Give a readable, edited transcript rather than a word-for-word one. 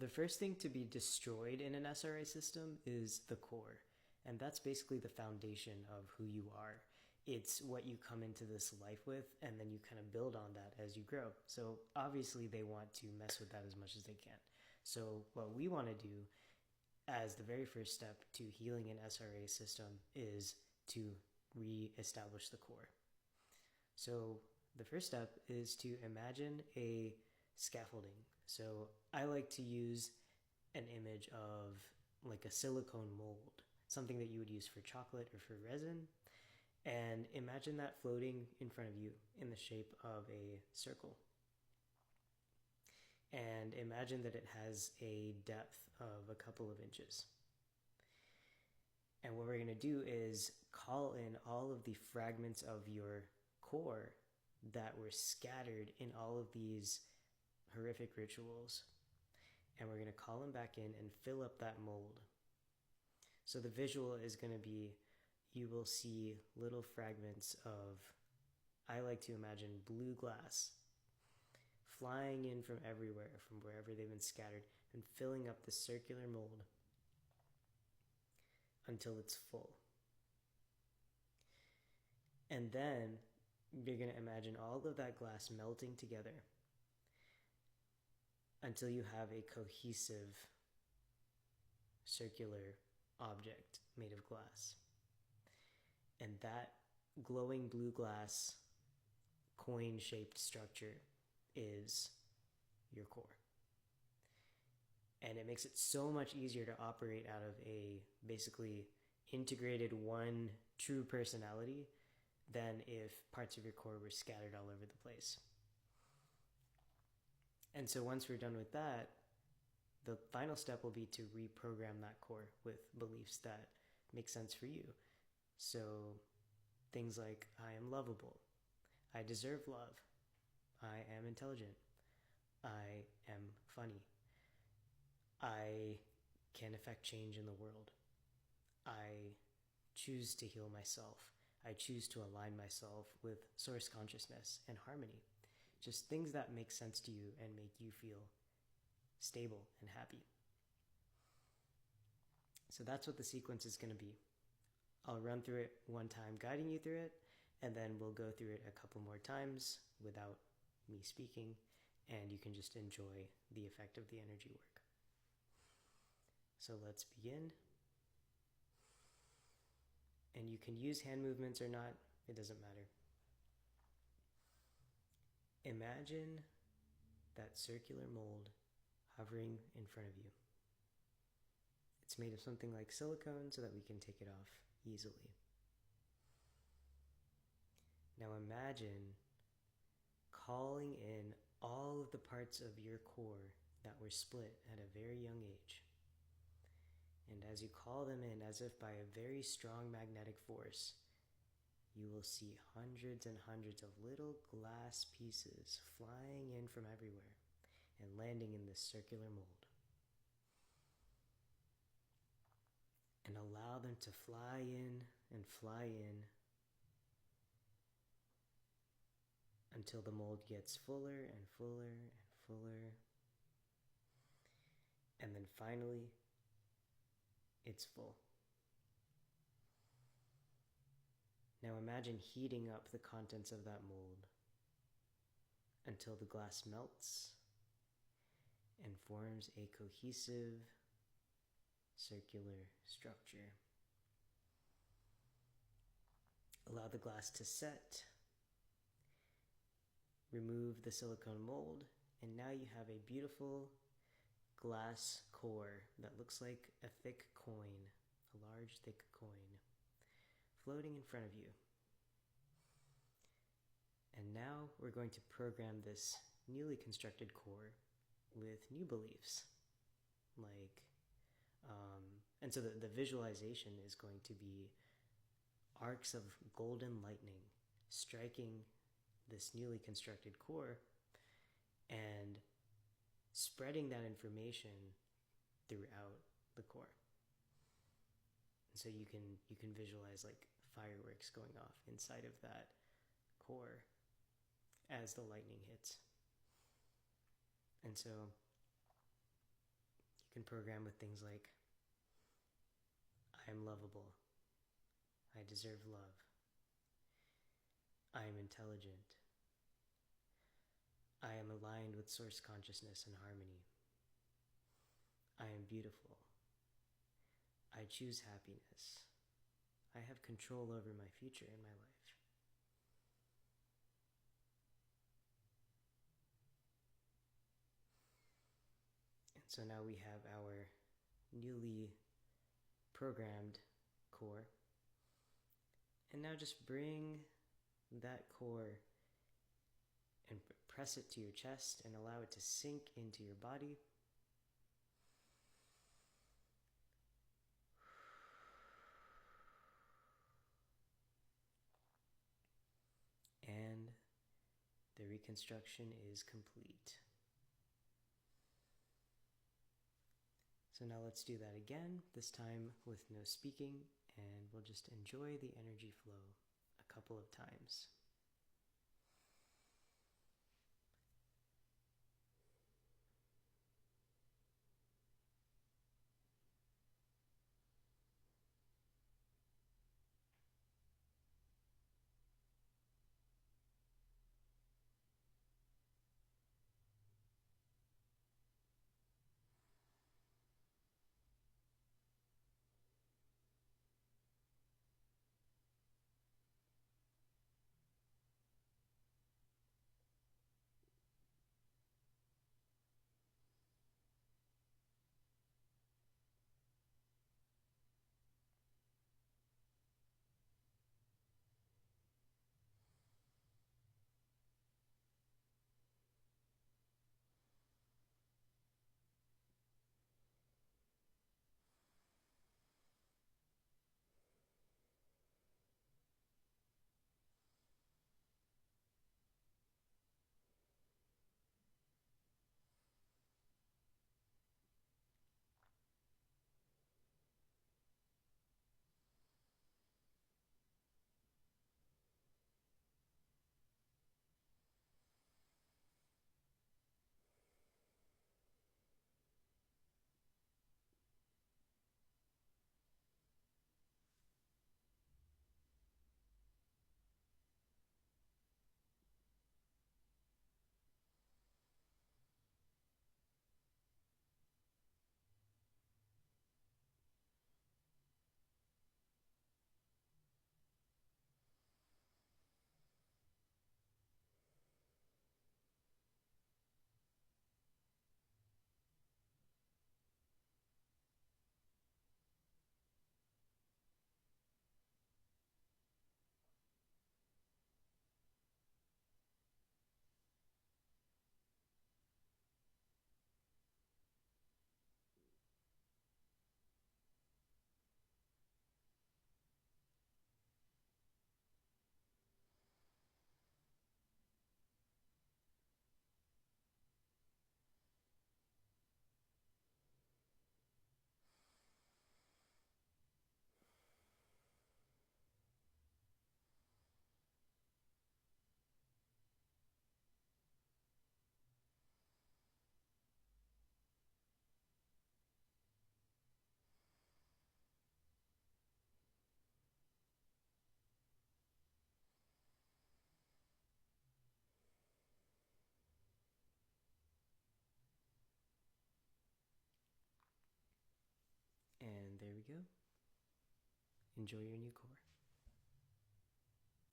The first thing to be destroyed in an SRA system is the core. And that's basically the foundation of who you are. It's what you come into this life with, and then you kind of build on that as you grow. So obviously they want to mess with that as much as they can. So what we want to do as the very first step to healing an SRA system is to re-establish the core. So the first step is to imagine a scaffolding. So I like to use an image of like a silicone mold, something that you would use for chocolate or for resin. And imagine that floating in front of you in the shape of a circle. And imagine that it has a depth of a couple of inches. And what we're going to do is call in all of the fragments of your core that were scattered in all of these horrific rituals. And we're going to call them back in and fill up that mold. So the visual is going to be, you will see little fragments of, I like to imagine blue glass, flying in from everywhere, from wherever they've been scattered, and filling up the circular mold until it's full. And then you're going to imagine all of that glass melting together until you have a cohesive circular object made of glass. And that glowing blue glass coin-shaped structure is your core. And it makes it so much easier to operate out of a basically integrated one true personality than if parts of your core were scattered all over the place. And so once we're done with that, the final step will be to reprogram that core with beliefs that make sense for you. So things like, I am lovable, I deserve love, I am intelligent, I am funny, I can affect change in the world, I choose to heal myself, I choose to align myself with source consciousness and harmony. Just things that make sense to you and make you feel stable and happy. So that's what the sequence is going to be. I'll run through it one time, guiding you through it, and then we'll go through it a couple more times without me speaking, and you can just enjoy the effect of the energy work. So let's begin. And you can use hand movements or not, it doesn't matter. Imagine that circular mold hovering in front of you. It's made of something like silicone so that we can take it off easily. Now imagine calling in all of the parts of your core that were split at a very young age. And as you call them in, as if by a very strong magnetic force, you will see hundreds and hundreds of little glass pieces flying in from everywhere and landing in this circular mold. And allow them to fly in and fly in until the mold gets fuller and fuller and fuller. And then finally, it's full. Now imagine heating up the contents of that mold until the glass melts and forms a cohesive circular structure. Allow the glass to set. Remove the silicone mold, and now you have a beautiful glass core that looks like a thick coin, a large thick coin, floating in front of you. And now we're going to program this newly constructed core with new beliefs. And so the visualization is going to be arcs of golden lightning striking this newly constructed core and spreading that information throughout the core. And so you can visualize like fireworks going off inside of that core as the lightning hits. And so can program with things like, I am lovable. I deserve love. I am intelligent. I am aligned with source consciousness and harmony. I am beautiful. I choose happiness. I have control over my future and my life. And so now we have our newly programmed core. And now just bring that core and press it to your chest and allow it to sink into your body. And the reconstruction is complete. So now let's do that again, this time with no speaking, and we'll just enjoy the energy flow a couple of times. And there we go. Enjoy your new core.